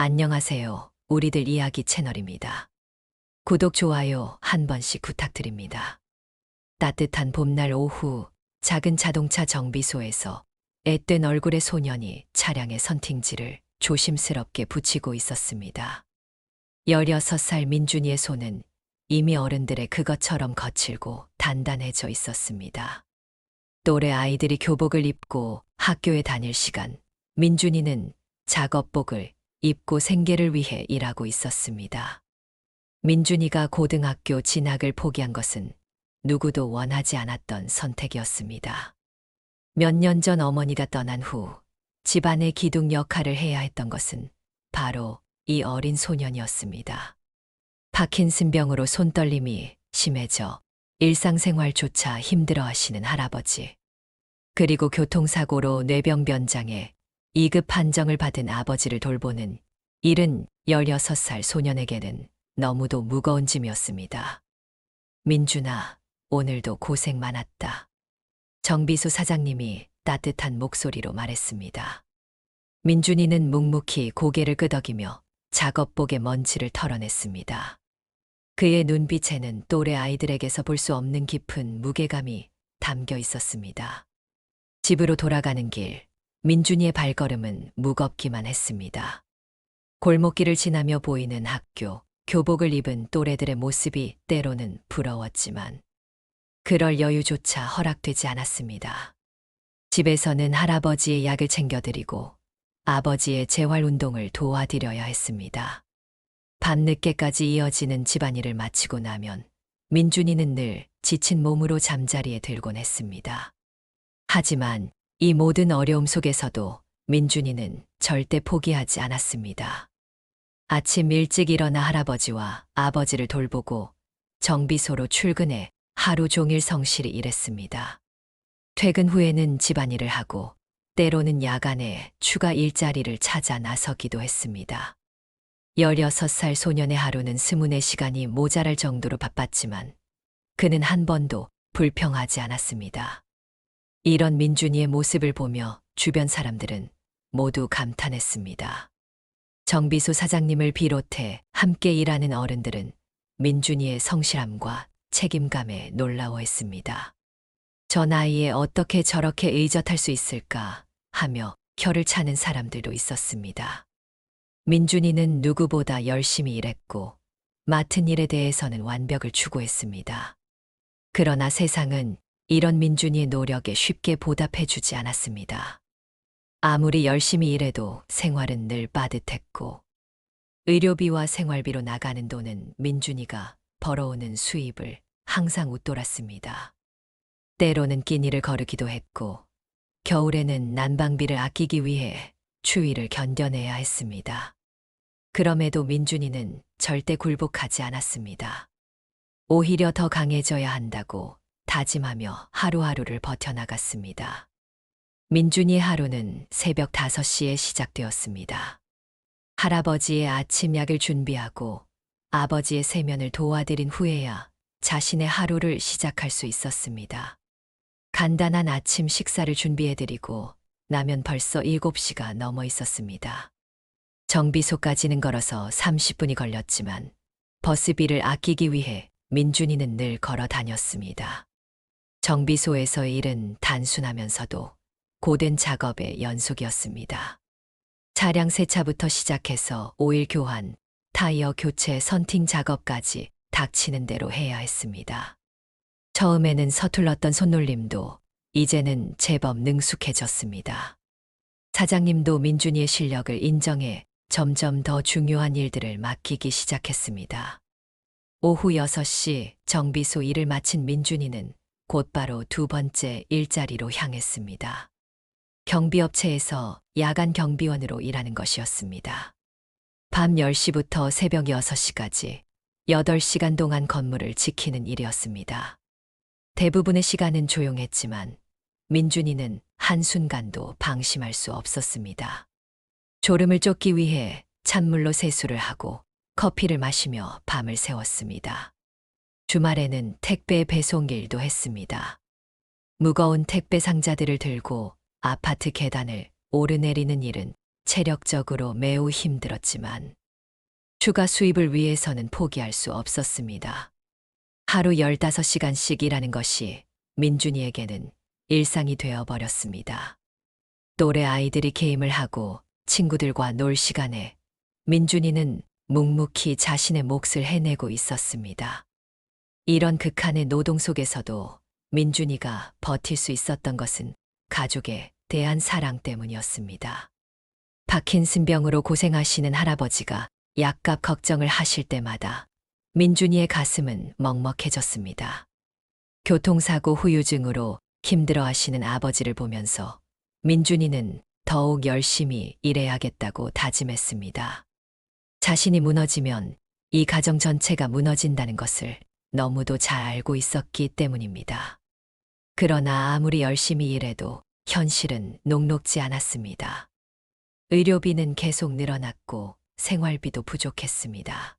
안녕하세요. 우리들 이야기 채널입니다. 구독, 좋아요 한 번씩 부탁드립니다. 따뜻한 봄날 오후, 작은 자동차 정비소에서 앳된 얼굴의 소년이 차량의 선팅지를 조심스럽게 붙이고 있었습니다. 16살 민준이의 손은 이미 어른들의 그것처럼 거칠고 단단해져 있었습니다. 또래 아이들이 교복을 입고 학교에 다닐 시간, 민준이는 작업복을 입고 생계를 위해 일하고 있었습니다. 민준이가 고등학교 진학을 포기한 것은 누구도 원하지 않았던 선택이었습니다. 몇 년 전 어머니가 떠난 후 집안의 기둥 역할을 해야 했던 것은 바로 이 어린 소년이었습니다. 파킨슨병으로 손떨림이 심해져 일상생활조차 힘들어하시는 할아버지, 그리고 교통사고로 뇌병 변장에 2급 판정을 받은 아버지를 돌보는 일은 16살 소년에게는 너무도 무거운 짐이었습니다. 민준아, 오늘도 고생 많았다. 정비소 사장님이 따뜻한 목소리로 말했습니다. 민준이는 묵묵히 고개를 끄덕이며 작업복의 먼지를 털어냈습니다. 그의 눈빛에는 또래 아이들에게서 볼 수 없는 깊은 무게감이 담겨 있었습니다. 집으로 돌아가는 길, 민준이의 발걸음은 무겁기만 했습니다. 골목길을 지나며 보이는 학교, 교복을 입은 또래들의 모습이 때로는 부러웠지만 그럴 여유조차 허락되지 않았습니다. 집에서는 할아버지의 약을 챙겨드리고 아버지의 재활운동을 도와드려야 했습니다. 밤늦게까지 이어지는 집안일을 마치고 나면 민준이는 늘 지친 몸으로 잠자리에 들곤 했습니다. 하지만 이 모든 어려움 속에서도 민준이는 절대 포기하지 않았습니다. 아침 일찍 일어나 할아버지와 아버지를 돌보고 정비소로 출근해 하루 종일 성실히 일했습니다. 퇴근 후에는 집안일을 하고 때로는 야간에 추가 일자리를 찾아 나서기도 했습니다. 16살 소년의 하루는 24시간이 모자랄 정도로 바빴지만 그는 한 번도 불평하지 않았습니다. 이런 민준이의 모습을 보며 주변 사람들은 모두 감탄했습니다. 정비소 사장님을 비롯해 함께 일하는 어른들은 민준이의 성실함과 책임감에 놀라워했습니다. 저 나이에 어떻게 저렇게 의젓할 수 있을까 하며 혀를 차는 사람들도 있었습니다. 민준이는 누구보다 열심히 일했고 맡은 일에 대해서는 완벽을 추구했습니다. 그러나 세상은 이런 민준이의 노력에 쉽게 보답해주지 않았습니다. 아무리 열심히 일해도 생활은 늘 빠듯했고 의료비와 생활비로 나가는 돈은 민준이가 벌어오는 수입을 항상 웃돌았습니다. 때로는 끼니를 거르기도 했고 겨울에는 난방비를 아끼기 위해 추위를 견뎌내야 했습니다. 그럼에도 민준이는 절대 굴복하지 않았습니다. 오히려 더 강해져야 한다고 다짐하며 하루하루를 버텨나갔습니다. 민준이의 하루는 새벽 5시에 시작되었습니다. 할아버지의 아침 약을 준비하고 아버지의 세면을 도와드린 후에야 자신의 하루를 시작할 수 있었습니다. 간단한 아침 식사를 준비해드리고 나면 벌써 7시가 넘어 있었습니다. 정비소까지는 걸어서 30분이 걸렸지만 버스비를 아끼기 위해 민준이는 늘 걸어 다녔습니다. 정비소에서의 일은 단순하면서도 고된 작업의 연속이었습니다. 차량 세차부터 시작해서 오일 교환, 타이어 교체, 선팅 작업까지 닥치는 대로 해야 했습니다. 처음에는 서툴렀던 손놀림도 이제는 제법 능숙해졌습니다. 사장님도 민준이의 실력을 인정해 점점 더 중요한 일들을 맡기기 시작했습니다. 오후 6시 정비소 일을 마친 민준이는 곧바로 두 번째 일자리로 향했습니다. 경비업체에서 야간 경비원으로 일하는 것이었습니다. 밤 10시부터 새벽 6시까지 8시간 동안 건물을 지키는 일이었습니다. 대부분의 시간은 조용했지만 민준이는 한순간도 방심할 수 없었습니다. 졸음을 쫓기 위해 찬물로 세수를 하고 커피를 마시며 밤을 새웠습니다. 주말에는 택배 배송 일도 했습니다. 무거운 택배 상자들을 들고 아파트 계단을 오르내리는 일은 체력적으로 매우 힘들었지만 추가 수입을 위해서는 포기할 수 없었습니다. 하루 15시간씩 일하는 것이 민준이에게는 일상이 되어 버렸습니다. 또래 아이들이 게임을 하고 친구들과 놀 시간에 민준이는 묵묵히 자신의 몫을 해내고 있었습니다. 이런 극한의 노동 속에서도 민준이가 버틸 수 있었던 것은 가족에 대한 사랑 때문이었습니다. 파킨슨병으로 고생하시는 할아버지가 약값 걱정을 하실 때마다 민준이의 가슴은 먹먹해졌습니다. 교통사고 후유증으로 힘들어하시는 아버지를 보면서 민준이는 더욱 열심히 일해야겠다고 다짐했습니다. 자신이 무너지면 이 가정 전체가 무너진다는 것을 너무도 잘 알고 있었기 때문입니다. 그러나 아무리 열심히 일해도 현실은 녹록지 않았습니다. 의료비는 계속 늘어났고 생활비도 부족했습니다.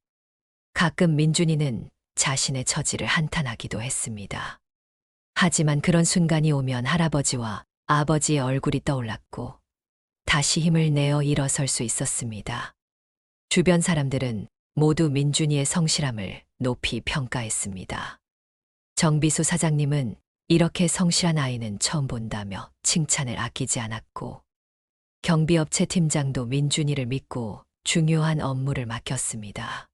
가끔 민준이는 자신의 처지를 한탄하기도 했습니다. 하지만 그런 순간이 오면 할아버지와 아버지의 얼굴이 떠올랐고 다시 힘을 내어 일어설 수 있었습니다. 주변 사람들은 모두 민준이의 성실함을 높이 평가했습니다. 정비소 사장님은 이렇게 성실한 아이는 처음 본다며 칭찬을 아끼지 않았고 경비업체 팀장도 민준이를 믿고 중요한 업무를 맡겼습니다.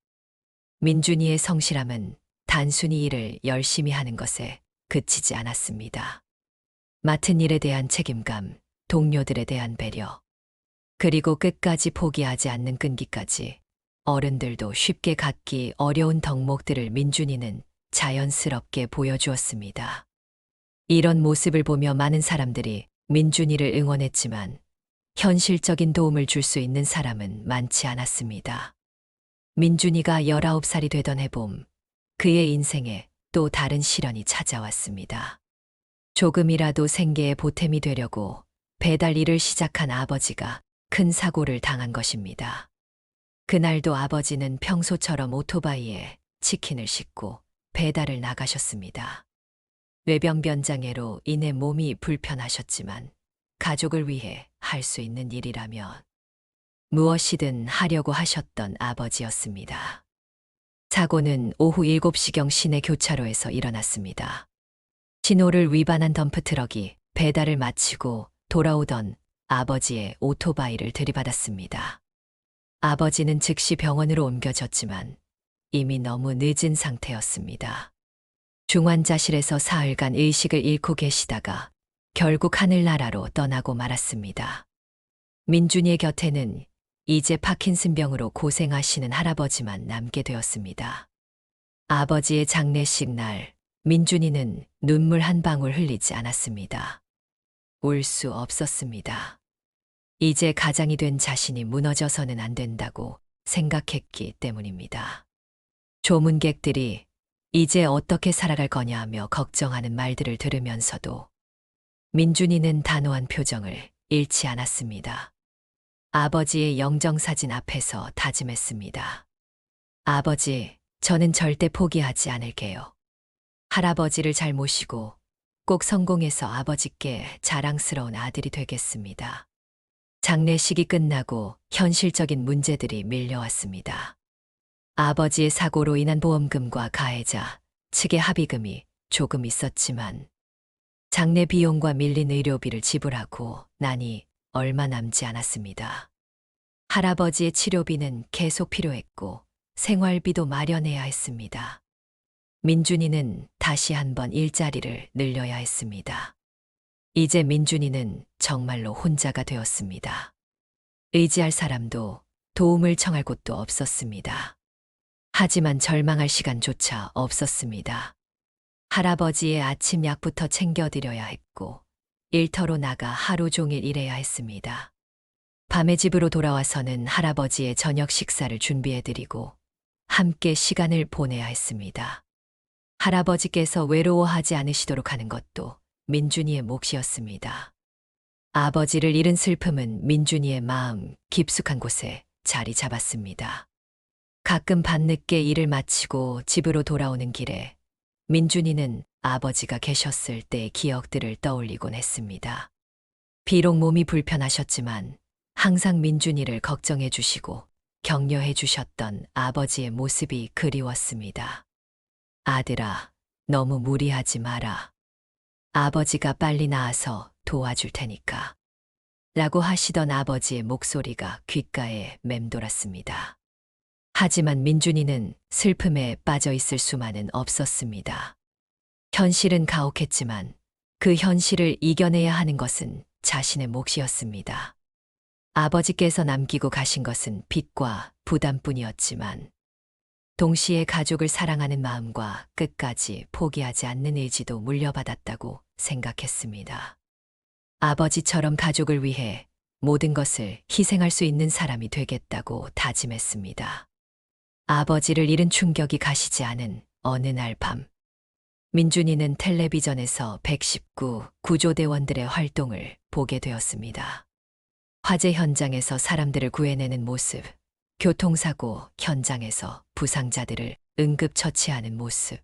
민준이의 성실함은 단순히 일을 열심히 하는 것에 그치지 않았습니다. 맡은 일에 대한 책임감, 동료들에 대한 배려, 그리고 끝까지 포기하지 않는 끈기까지 어른들도 쉽게 갖기 어려운 덕목들을 민준이는 자연스럽게 보여주었습니다. 이런 모습을 보며 많은 사람들이 민준이를 응원했지만 현실적인 도움을 줄 수 있는 사람은 많지 않았습니다. 민준이가 19살이 되던 해봄, 그의 인생에 또 다른 시련이 찾아왔습니다. 조금이라도 생계에 보탬이 되려고 배달 일을 시작한 아버지가 큰 사고를 당한 것입니다. 그날도 아버지는 평소처럼 오토바이에 치킨을 싣고 배달을 나가셨습니다. 뇌병변장애로 인해 몸이 불편하셨지만 가족을 위해 할 수 있는 일이라면 무엇이든 하려고 하셨던 아버지였습니다. 사고는 오후 7시경 시내 교차로에서 일어났습니다. 신호를 위반한 덤프트럭이 배달을 마치고 돌아오던 아버지의 오토바이를 들이받았습니다. 아버지는 즉시 병원으로 옮겨졌지만 이미 너무 늦은 상태였습니다. 중환자실에서 사흘간 의식을 잃고 계시다가 결국 하늘나라로 떠나고 말았습니다. 민준이의 곁에는 이제 파킨슨병으로 고생하시는 할아버지만 남게 되었습니다. 아버지의 장례식 날, 민준이는 눈물 한 방울 흘리지 않았습니다. 울 수 없었습니다. 이제 가장이 된 자신이 무너져서는 안 된다고 생각했기 때문입니다. 조문객들이 이제 어떻게 살아갈 거냐 하며 걱정하는 말들을 들으면서도 민준이는 단호한 표정을 잃지 않았습니다. 아버지의 영정사진 앞에서 다짐했습니다. 아버지, 저는 절대 포기하지 않을게요. 할아버지를 잘 모시고 꼭 성공해서 아버지께 자랑스러운 아들이 되겠습니다. 장례식이 끝나고 현실적인 문제들이 밀려왔습니다. 아버지의 사고로 인한 보험금과 가해자 측의 합의금이 조금 있었지만 장례 비용과 밀린 의료비를 지불하고 나니 얼마 남지 않았습니다. 할아버지의 치료비는 계속 필요했고 생활비도 마련해야 했습니다. 민준이는 다시 한번 일자리를 늘려야 했습니다. 이제 민준이는 정말로 혼자가 되었습니다. 의지할 사람도 도움을 청할 곳도 없었습니다. 하지만 절망할 시간조차 없었습니다. 할아버지의 아침 약부터 챙겨드려야 했고 일터로 나가 하루 종일 일해야 했습니다. 밤에 집으로 돌아와서는 할아버지의 저녁 식사를 준비해드리고 함께 시간을 보내야 했습니다. 할아버지께서 외로워하지 않으시도록 하는 것도 민준이의 몫이었습니다. 아버지를 잃은 슬픔은 민준이의 마음 깊숙한 곳에 자리 잡았습니다. 가끔 밤늦게 일을 마치고 집으로 돌아오는 길에 민준이는 아버지가 계셨을 때의 기억들을 떠올리곤 했습니다. 비록 몸이 불편하셨지만 항상 민준이를 걱정해 주시고 격려해 주셨던 아버지의 모습이 그리웠습니다. 아들아, 너무 무리하지 마라. 아버지가 빨리 나아서 도와줄 테니까. 라고 하시던 아버지의 목소리가 귓가에 맴돌았습니다. 하지만 민준이는 슬픔에 빠져 있을 수만은 없었습니다. 현실은 가혹했지만 그 현실을 이겨내야 하는 것은 자신의 몫이었습니다. 아버지께서 남기고 가신 것은 빚과 부담뿐이었지만 동시에 가족을 사랑하는 마음과 끝까지 포기하지 않는 의지도 물려받았다고 생각했습니다. 아버지처럼 가족을 위해 모든 것을 희생할 수 있는 사람이 되겠다고 다짐했습니다. 아버지를 잃은 충격이 가시지 않은 어느 날 밤, 민준이는 텔레비전에서 119 구조대원들의 활동을 보게 되었습니다. 화재 현장에서 사람들을 구해내는 모습, 교통사고 현장에서 부상자들을 응급처치하는 모습,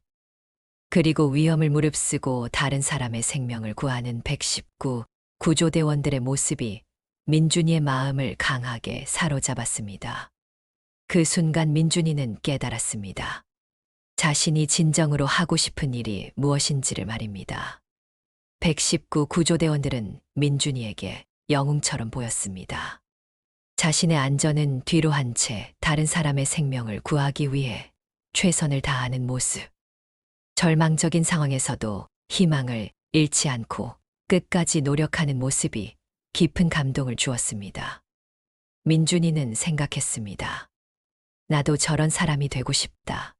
그리고 위험을 무릅쓰고 다른 사람의 생명을 구하는 119 구조대원들의 모습이 민준이의 마음을 강하게 사로잡았습니다. 그 순간 민준이는 깨달았습니다. 자신이 진정으로 하고 싶은 일이 무엇인지를 말입니다. 119 구조대원들은 민준이에게 영웅처럼 보였습니다. 자신의 안전은 뒤로 한 채 다른 사람의 생명을 구하기 위해 최선을 다하는 모습. 절망적인 상황에서도 희망을 잃지 않고 끝까지 노력하는 모습이 깊은 감동을 주었습니다. 민준이는 생각했습니다. 나도 저런 사람이 되고 싶다.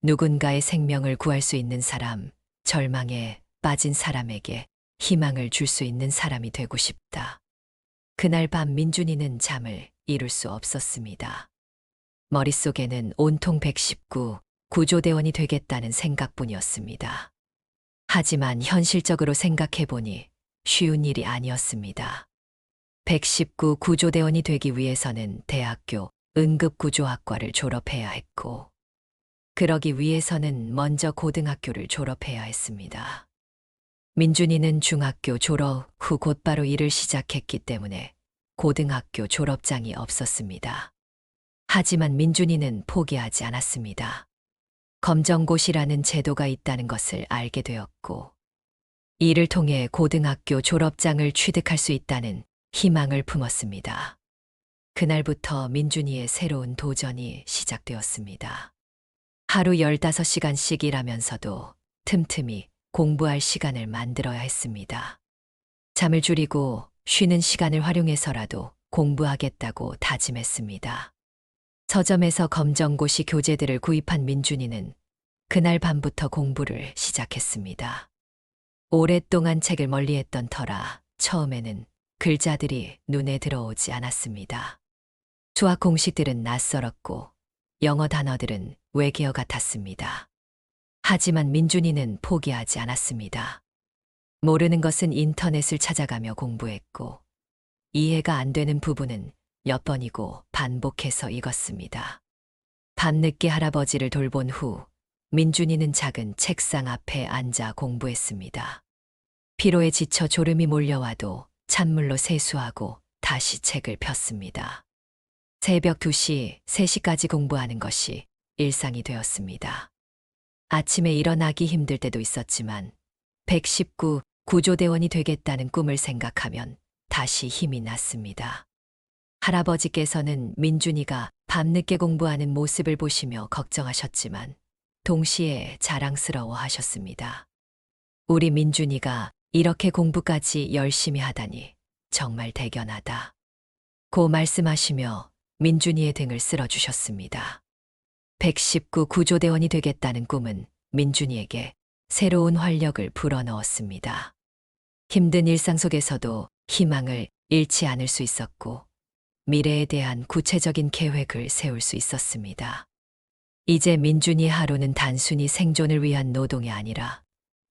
누군가의 생명을 구할 수 있는 사람, 절망에 빠진 사람에게 희망을 줄 수 있는 사람이 되고 싶다. 그날 밤 민준이는 잠을 이룰 수 없었습니다. 머릿속에는 온통 119 구조대원이 되겠다는 생각뿐이었습니다. 하지만 현실적으로 생각해보니 쉬운 일이 아니었습니다. 119 구조대원이 되기 위해서는 대학교 응급구조학과를 졸업해야 했고, 그러기 위해서는 먼저 고등학교를 졸업해야 했습니다. 민준이는 중학교 졸업 후 곧바로 일을 시작했기 때문에 고등학교 졸업장이 없었습니다. 하지만 민준이는 포기하지 않았습니다. 검정고시라는 제도가 있다는 것을 알게 되었고, 이를 통해 고등학교 졸업장을 취득할 수 있다는 희망을 품었습니다. 그날부터 민준이의 새로운 도전이 시작되었습니다. 하루 15시간씩 일하면서도 틈틈이 공부할 시간을 만들어야 했습니다. 잠을 줄이고 쉬는 시간을 활용해서라도 공부하겠다고 다짐했습니다. 서점에서 검정고시 교재들을 구입한 민준이는 그날 밤부터 공부를 시작했습니다. 오랫동안 책을 멀리했던 터라 처음에는 글자들이 눈에 들어오지 않았습니다. 수학 공식들은 낯설었고 영어 단어들은 외계어 같았습니다. 하지만 민준이는 포기하지 않았습니다. 모르는 것은 인터넷을 찾아가며 공부했고, 이해가 안 되는 부분은 몇 번이고 반복해서 읽었습니다. 밤늦게 할아버지를 돌본 후 민준이는 작은 책상 앞에 앉아 공부했습니다. 피로에 지쳐 졸음이 몰려와도 찬물로 세수하고 다시 책을 폈습니다. 새벽 2시, 3시까지 공부하는 것이 일상이 되었습니다. 아침에 일어나기 힘들 때도 있었지만 119 구조대원이 되겠다는 꿈을 생각하면 다시 힘이 났습니다. 할아버지께서는 민준이가 밤늦게 공부하는 모습을 보시며 걱정하셨지만 동시에 자랑스러워 하셨습니다. 우리 민준이가 이렇게 공부까지 열심히 하다니 정말 대견하다. 고 말씀하시며 민준이의 등을 쓸어주셨습니다. 119 구조대원이 되겠다는 꿈은 민준이에게 새로운 활력을 불어넣었습니다. 힘든 일상 속에서도 희망을 잃지 않을 수 있었고, 미래에 대한 구체적인 계획을 세울 수 있었습니다. 이제 민준이의 하루는 단순히 생존을 위한 노동이 아니라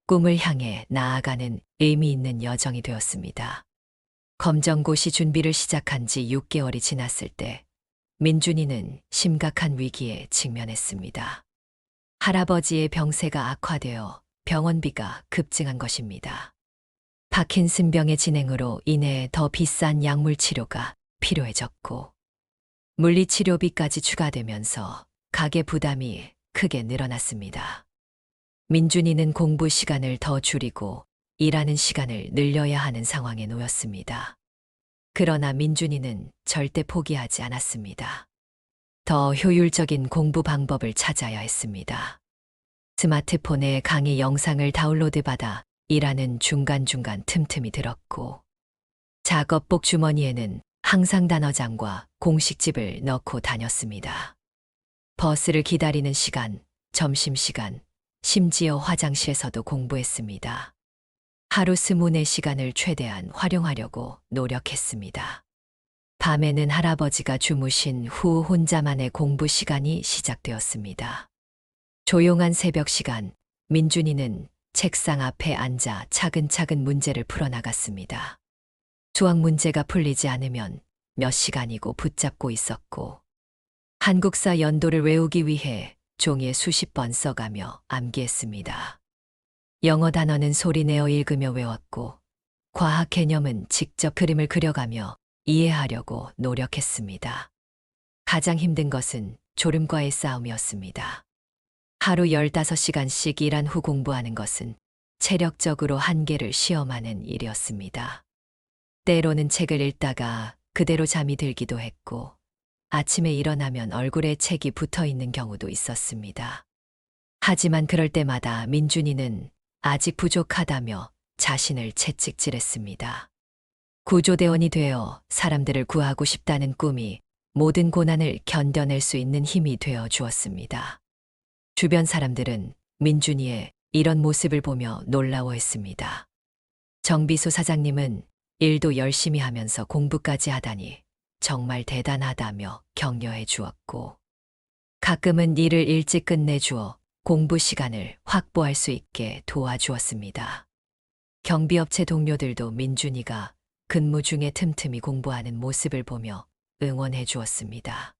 꿈을 향해 나아가는 의미 있는 여정이 되었습니다. 검정고시 준비를 시작한 지 6개월이 지났을 때 민준이는 심각한 위기에 직면했습니다. 할아버지의 병세가 악화되어 병원비가 급증한 것입니다. 파킨슨병의 진행으로 인해 더 비싼 약물 치료가 필요해졌고 물리치료비까지 추가되면서 가계 부담이 크게 늘어났습니다. 민준이는 공부 시간을 더 줄이고 일하는 시간을 늘려야 하는 상황에 놓였습니다. 그러나 민준이는 절대 포기하지 않았습니다. 더 효율적인 공부 방법을 찾아야 했습니다. 스마트폰에 강의 영상을 다운로드받아 일하는 중간중간 틈틈이 들었고 작업복 주머니에는 항상 단어장과 공식집을 넣고 다녔습니다. 버스를 기다리는 시간, 점심시간, 심지어 화장실에서도 공부했습니다. 하루 24시간을 최대한 활용하려고 노력했습니다. 밤에는 할아버지가 주무신 후 혼자만의 공부 시간이 시작되었습니다. 조용한 새벽 시간, 민준이는 책상 앞에 앉아 차근차근 문제를 풀어나갔습니다. 수학 문제가 풀리지 않으면 몇 시간이고 붙잡고 있었고, 한국사 연도를 외우기 위해 종이에 수십 번 써가며 암기했습니다. 영어 단어는 소리내어 읽으며 외웠고, 과학 개념은 직접 그림을 그려가며 이해하려고 노력했습니다. 가장 힘든 것은 졸음과의 싸움이었습니다. 하루 15시간씩 일한 후 공부하는 것은 체력적으로 한계를 시험하는 일이었습니다. 때로는 책을 읽다가 그대로 잠이 들기도 했고, 아침에 일어나면 얼굴에 책이 붙어 있는 경우도 있었습니다. 하지만 그럴 때마다 민준이는 아직 부족하다며 자신을 채찍질했습니다. 구조대원이 되어 사람들을 구하고 싶다는 꿈이 모든 고난을 견뎌낼 수 있는 힘이 되어 주었습니다. 주변 사람들은 민준이의 이런 모습을 보며 놀라워했습니다. 정비소 사장님은 일도 열심히 하면서 공부까지 하다니 정말 대단하다며 격려해 주었고, 가끔은 일을 일찍 끝내주어 공부 시간을 확보할 수 있게 도와주었습니다. 경비업체 동료들도 민준이가 근무 중에 틈틈이 공부하는 모습을 보며 응원해 주었습니다.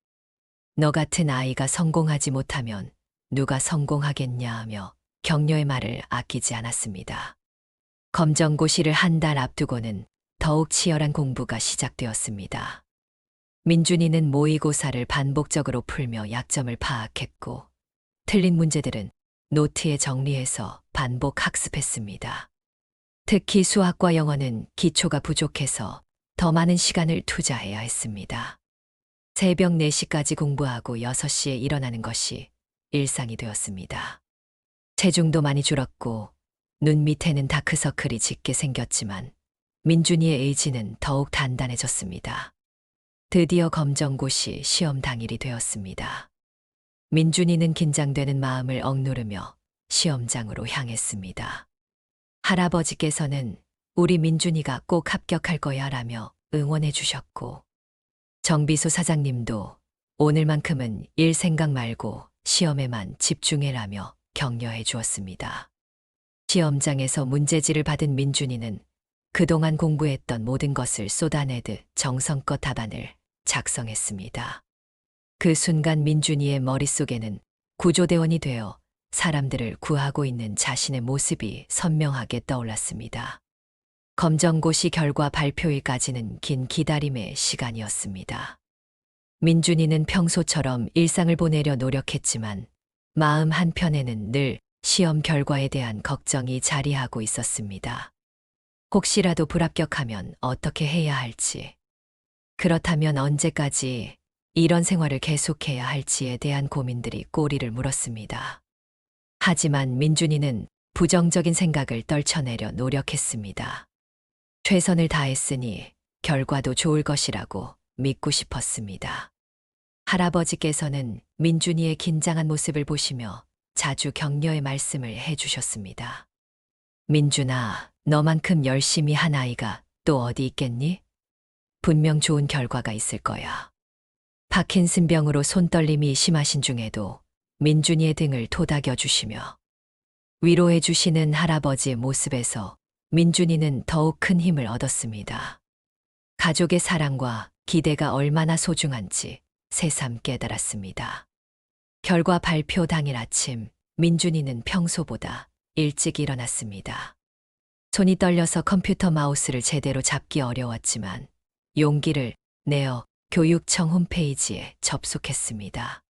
너 같은 아이가 성공하지 못하면 누가 성공하겠냐 하며 격려의 말을 아끼지 않았습니다. 검정고시를 한 달 앞두고는 더욱 치열한 공부가 시작되었습니다. 민준이는 모의고사를 반복적으로 풀며 약점을 파악했고, 틀린 문제들은 노트에 정리해서 반복 학습했습니다. 특히 수학과 영어는 기초가 부족해서 더 많은 시간을 투자해야 했습니다. 새벽 4시까지 공부하고 6시에 일어나는 것이 일상이 되었습니다. 체중도 많이 줄었고 눈 밑에는 다크서클이 짙게 생겼지만 민준이의 의지는 더욱 단단해졌습니다. 드디어 검정고시 시험 당일이 되었습니다. 민준이는 긴장되는 마음을 억누르며 시험장으로 향했습니다. 할아버지께서는 우리 민준이가 꼭 합격할 거야 라며 응원해 주셨고, 정비소 사장님도 오늘만큼은 일 생각 말고 시험에만 집중해라며 격려해 주었습니다. 시험장에서 문제지를 받은 민준이는 그동안 공부했던 모든 것을 쏟아내듯 정성껏 답안을 작성했습니다. 그 순간 민준이의 머릿속에는 구조대원이 되어 사람들을 구하고 있는 자신의 모습이 선명하게 떠올랐습니다. 검정고시 결과 발표일까지는 긴 기다림의 시간이었습니다. 민준이는 평소처럼 일상을 보내려 노력했지만 마음 한편에는 늘 시험 결과에 대한 걱정이 자리하고 있었습니다. 혹시라도 불합격하면 어떻게 해야 할지, 그렇다면 언제까지 이런 생활을 계속해야 할지에 대한 고민들이 꼬리를 물었습니다. 하지만 민준이는 부정적인 생각을 떨쳐내려 노력했습니다. 최선을 다했으니 결과도 좋을 것이라고 믿고 싶었습니다. 할아버지께서는 민준이의 긴장한 모습을 보시며 자주 격려의 말씀을 해주셨습니다. 민준아, 너만큼 열심히 한 아이가 또 어디 있겠니? 분명 좋은 결과가 있을 거야. 파킨슨병으로 손떨림이 심하신 중에도 민준이의 등을 토닥여 주시며 위로해 주시는 할아버지의 모습에서 민준이는 더욱 큰 힘을 얻었습니다. 가족의 사랑과 기대가 얼마나 소중한지 새삼 깨달았습니다. 결과 발표 당일 아침, 민준이는 평소보다 일찍 일어났습니다. 손이 떨려서 컴퓨터 마우스를 제대로 잡기 어려웠지만 용기를 내어 교육청 홈페이지에 접속했습니다.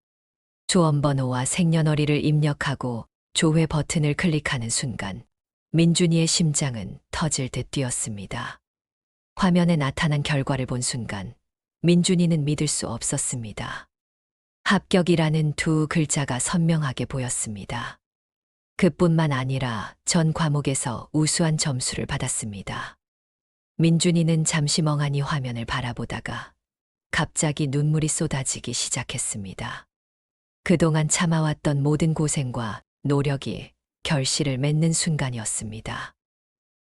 수험번호와 생년월일을 입력하고 조회 버튼을 클릭하는 순간 민준이의 심장은 터질 듯 뛰었습니다. 화면에 나타난 결과를 본 순간 민준이는 믿을 수 없었습니다. 합격이라는 두 글자가 선명하게 보였습니다. 그뿐만 아니라 전 과목에서 우수한 점수를 받았습니다. 민준이는 잠시 멍하니 화면을 바라보다가 갑자기 눈물이 쏟아지기 시작했습니다. 그동안 참아왔던 모든 고생과 노력이 결실을 맺는 순간이었습니다.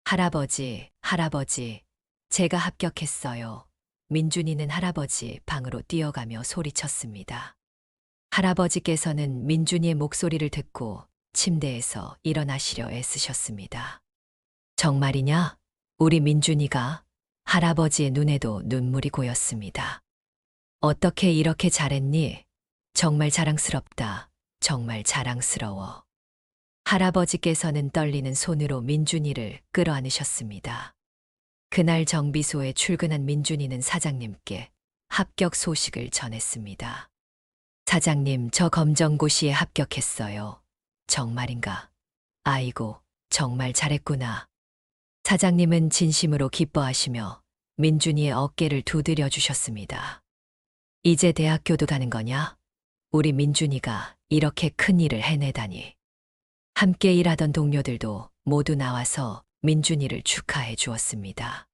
할아버지, 할아버지, 제가 합격했어요. 민준이는 할아버지 방으로 뛰어가며 소리쳤습니다. 할아버지께서는 민준이의 목소리를 듣고 침대에서 일어나시려 애쓰셨습니다. 정말이냐? 우리 민준이가? 할아버지의 눈에도 눈물이 고였습니다. 어떻게 이렇게 잘했니? 정말 자랑스럽다. 정말 자랑스러워. 할아버지께서는 떨리는 손으로 민준이를 끌어안으셨습니다. 그날 정비소에 출근한 민준이는 사장님께 합격 소식을 전했습니다. 사장님, 저 검정고시에 합격했어요. 정말인가? 아이고, 정말 잘했구나. 사장님은 진심으로 기뻐하시며 민준이의 어깨를 두드려 주셨습니다. 이제 대학교도 가는 거냐? 우리 민준이가 이렇게 큰 일을 해내다니. 함께 일하던 동료들도 모두 나와서 민준이를 축하해 주었습니다.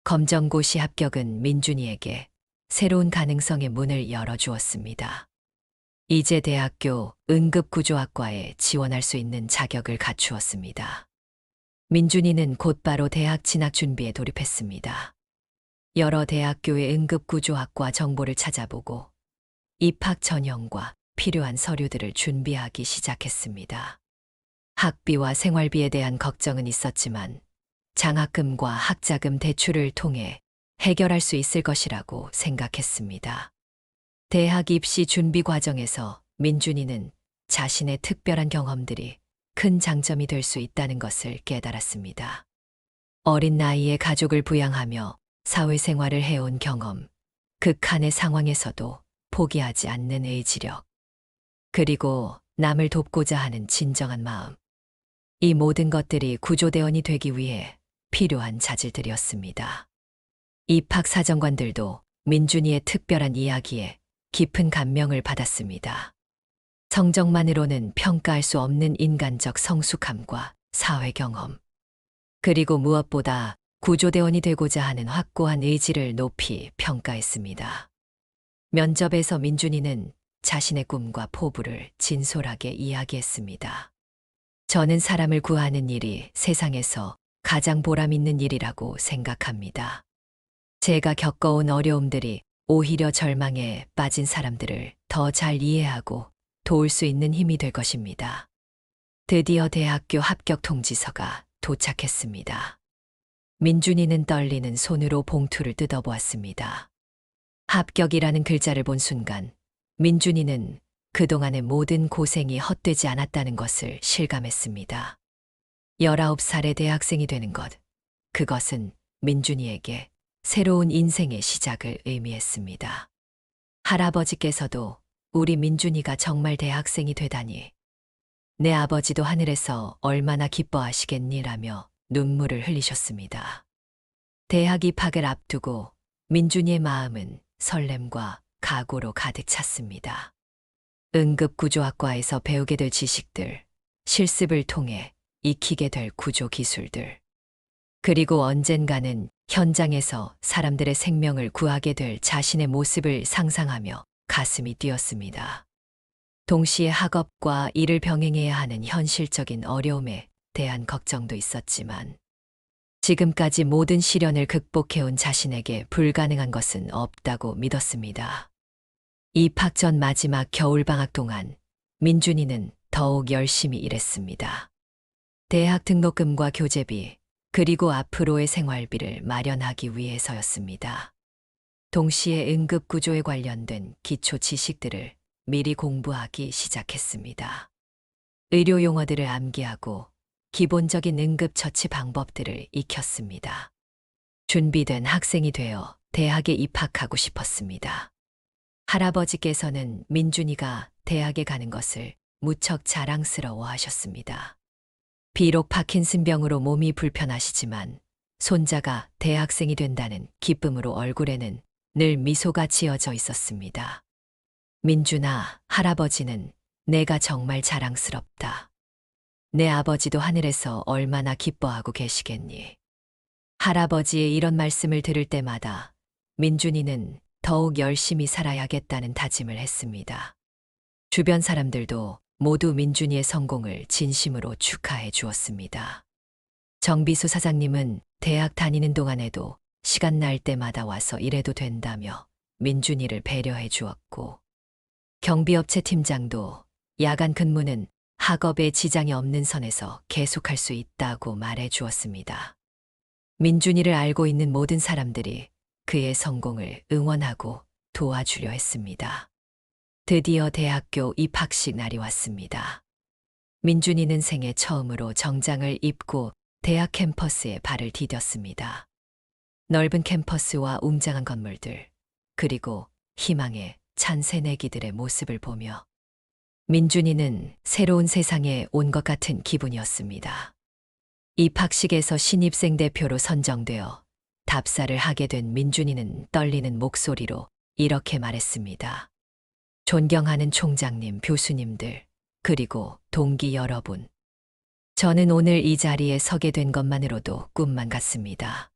검정고시 합격은 민준이에게 새로운 가능성의 문을 열어주었습니다. 이제 대학교 응급구조학과에 지원할 수 있는 자격을 갖추었습니다. 민준이는 곧바로 대학 진학 준비에 돌입했습니다. 여러 대학교의 응급구조학과 정보를 찾아보고 입학 전형과 필요한 서류들을 준비하기 시작했습니다. 학비와 생활비에 대한 걱정은 있었지만 장학금과 학자금 대출을 통해 해결할 수 있을 것이라고 생각했습니다. 대학 입시 준비 과정에서 민준이는 자신의 특별한 경험들이 큰 장점이 될 수 있다는 것을 깨달았습니다. 어린 나이에 가족을 부양하며 사회생활을 해온 경험, 극한의 상황에서도 포기하지 않는 의지력, 그리고 남을 돕고자 하는 진정한 마음. 이 모든 것들이 구조대원이 되기 위해 필요한 자질들이었습니다. 입학 사정관들도 민준이의 특별한 이야기에 깊은 감명을 받았습니다. 성적만으로는 평가할 수 없는 인간적 성숙함과 사회 경험, 그리고 무엇보다 구조대원이 되고자 하는 확고한 의지를 높이 평가했습니다. 면접에서 민준이는 자신의 꿈과 포부를 진솔하게 이야기했습니다. 저는 사람을 구하는 일이 세상에서 가장 보람 있는 일이라고 생각합니다. 제가 겪어온 어려움들이 오히려 절망에 빠진 사람들을 더 잘 이해하고 도울 수 있는 힘이 될 것입니다. 드디어 대학교 합격 통지서가 도착했습니다. 민준이는 떨리는 손으로 봉투를 뜯어보았습니다. 합격이라는 글자를 본 순간 민준이는 그동안의 모든 고생이 헛되지 않았다는 것을 실감했습니다. 19살의 대학생이 되는 것, 그것은 민준이에게 새로운 인생의 시작을 의미했습니다. 할아버지께서도 우리 민준이가 정말 대학생이 되다니. 내 아버지도 하늘에서 얼마나 기뻐하시겠니라며 눈물을 흘리셨습니다. 대학 입학을 앞두고 민준이의 마음은 설렘과 각오로 가득 찼습니다. 응급구조학과에서 배우게 될 지식들, 실습을 통해 익히게 될 구조 기술들, 그리고 언젠가는 현장에서 사람들의 생명을 구하게 될 자신의 모습을 상상하며 가슴이 뛰었습니다. 동시에 학업과 일을 병행해야 하는 현실적인 어려움에 대한 걱정도 있었지만 지금까지 모든 시련을 극복해온 자신에게 불가능한 것은 없다고 믿었습니다. 입학 전 마지막 겨울방학 동안 민준이는 더욱 열심히 일했습니다. 대학 등록금과 교재비, 그리고 앞으로의 생활비를 마련하기 위해서였습니다. 동시에 응급구조에 관련된 기초 지식들을 미리 공부하기 시작했습니다. 의료 용어들을 암기하고 기본적인 응급처치 방법들을 익혔습니다. 준비된 학생이 되어 대학에 입학하고 싶었습니다. 할아버지께서는 민준이가 대학에 가는 것을 무척 자랑스러워 하셨습니다. 비록 파킨슨병으로 몸이 불편하시지만 손자가 대학생이 된다는 기쁨으로 얼굴에는 늘 미소가 지어져 있었습니다. 민준아, 할아버지는 내가 정말 자랑스럽다. 내 아버지도 하늘에서 얼마나 기뻐하고 계시겠니? 할아버지의 이런 말씀을 들을 때마다 민준이는 더욱 열심히 살아야겠다는 다짐을 했습니다. 주변 사람들도 모두 민준이의 성공을 진심으로 축하해 주었습니다. 정비소 사장님은 대학 다니는 동안에도 시간 날 때마다 와서 일해도 된다며 민준이를 배려해 주었고, 경비업체 팀장도 야간 근무는 학업에 지장이 없는 선에서 계속할 수 있다고 말해 주었습니다. 민준이를 알고 있는 모든 사람들이 그의 성공을 응원하고 도와주려 했습니다. 드디어 대학교 입학식 날이 왔습니다. 민준이는 생애 처음으로 정장을 입고 대학 캠퍼스에 발을 디뎠습니다. 넓은 캠퍼스와 웅장한 건물들, 그리고 희망의 찬 새내기들의 모습을 보며 민준이는 새로운 세상에 온 것 같은 기분이었습니다. 입학식에서 신입생 대표로 선정되어 답사를 하게 된 민준이는 떨리는 목소리로 이렇게 말했습니다. 존경하는 총장님, 교수님들, 그리고 동기 여러분. 저는 오늘 이 자리에 서게 된 것만으로도 꿈만 같습니다.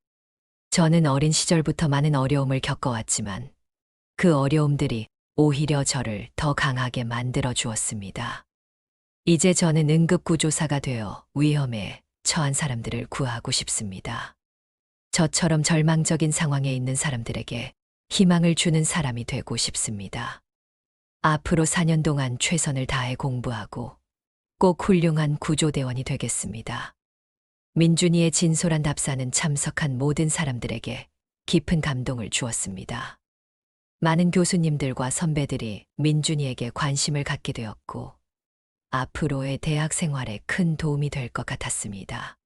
저는 어린 시절부터 많은 어려움을 겪어왔지만 그 어려움들이 오히려 저를 더 강하게 만들어 주었습니다. 이제 저는 응급구조사가 되어 위험에 처한 사람들을 구하고 싶습니다. 저처럼 절망적인 상황에 있는 사람들에게 희망을 주는 사람이 되고 싶습니다. 앞으로 4년 동안 최선을 다해 공부하고 꼭 훌륭한 구조대원이 되겠습니다. 민준이의 진솔한 답사는 참석한 모든 사람들에게 깊은 감동을 주었습니다. 많은 교수님들과 선배들이 민준이에게 관심을 갖게 되었고, 앞으로의 대학 생활에 큰 도움이 될 것 같았습니다.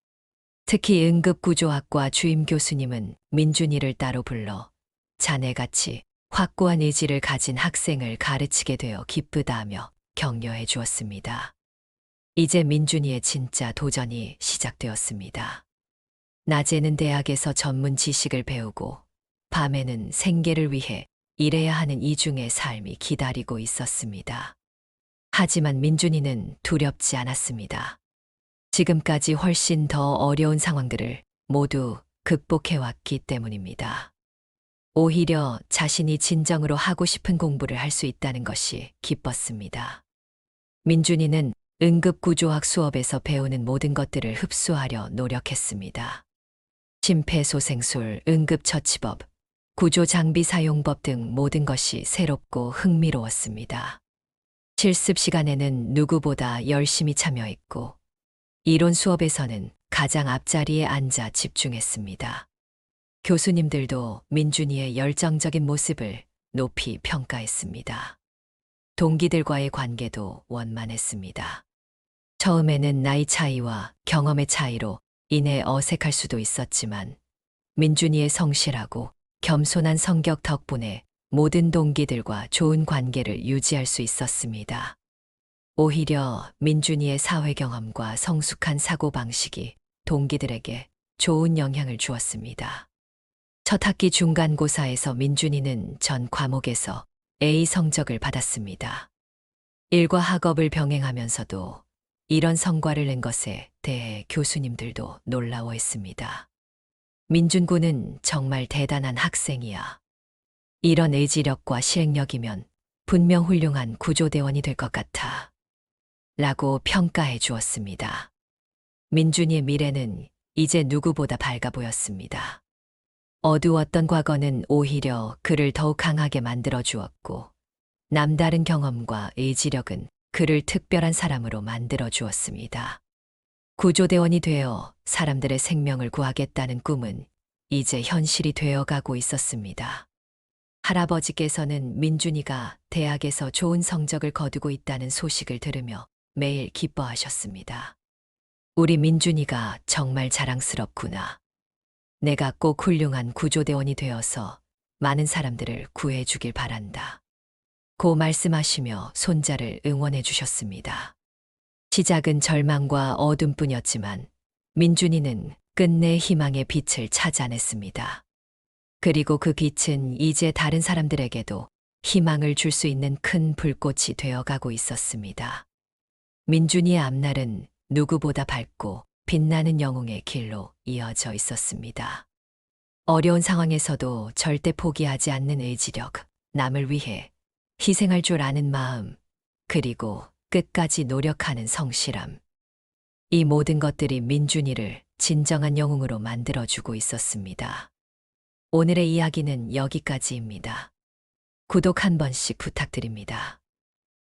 특히 응급구조학과 주임 교수님은 민준이를 따로 불러 자네같이 확고한 의지를 가진 학생을 가르치게 되어 기쁘다며 격려해 주었습니다. 이제 민준이의 진짜 도전이 시작되었습니다. 낮에는 대학에서 전문 지식을 배우고 밤에는 생계를 위해 일해야 하는 이중의 삶이 기다리고 있었습니다. 하지만 민준이는 두렵지 않았습니다. 지금까지 훨씬 더 어려운 상황들을 모두 극복해왔기 때문입니다. 오히려 자신이 진정으로 하고 싶은 공부를 할 수 있다는 것이 기뻤습니다. 민준이는 응급구조학 수업에서 배우는 모든 것들을 흡수하려 노력했습니다. 심폐소생술, 응급처치법, 구조장비 사용법 등 모든 것이 새롭고 흥미로웠습니다. 실습 시간에는 누구보다 열심히 참여했고, 이론 수업에서는 가장 앞자리에 앉아 집중했습니다. 교수님들도 민준이의 열정적인 모습을 높이 평가했습니다. 동기들과의 관계도 원만했습니다. 처음에는 나이 차이와 경험의 차이로 인해 어색할 수도 있었지만 민준이의 성실하고 겸손한 성격 덕분에 모든 동기들과 좋은 관계를 유지할 수 있었습니다. 오히려 민준이의 사회 경험과 성숙한 사고방식이 동기들에게 좋은 영향을 주었습니다. 첫 학기 중간고사에서 민준이는 전 과목에서 A 성적을 받았습니다. 일과 학업을 병행하면서도 이런 성과를 낸 것에 대해 교수님들도 놀라워했습니다. 민준군은 정말 대단한 학생이야. 이런 의지력과 실행력이면 분명 훌륭한 구조대원이 될 것 같아. 라고 평가해 주었습니다. 민준이의 미래는 이제 누구보다 밝아 보였습니다. 어두웠던 과거는 오히려 그를 더욱 강하게 만들어 주었고, 남다른 경험과 의지력은 그를 특별한 사람으로 만들어 주었습니다. 구조대원이 되어 사람들의 생명을 구하겠다는 꿈은 이제 현실이 되어가고 있었습니다. 할아버지께서는 민준이가 대학에서 좋은 성적을 거두고 있다는 소식을 들으며 매일 기뻐하셨습니다. 우리 민준이가 정말 자랑스럽구나. 내가 꼭 훌륭한 구조대원이 되어서 많은 사람들을 구해주길 바란다. 고 말씀하시며 손자를 응원해 주셨습니다. 시작은 절망과 어둠뿐이었지만 민준이는 끝내 희망의 빛을 찾아냈습니다. 그리고 그 빛은 이제 다른 사람들에게도 희망을 줄 수 있는 큰 불꽃이 되어가고 있었습니다. 민준이의 앞날은 누구보다 밝고 빛나는 영웅의 길로 이어져 있었습니다. 어려운 상황에서도 절대 포기하지 않는 의지력, 남을 위해 희생할 줄 아는 마음, 그리고 끝까지 노력하는 성실함. 이 모든 것들이 민준이를 진정한 영웅으로 만들어주고 있었습니다. 오늘의 이야기는 여기까지입니다. 구독 한 번씩 부탁드립니다.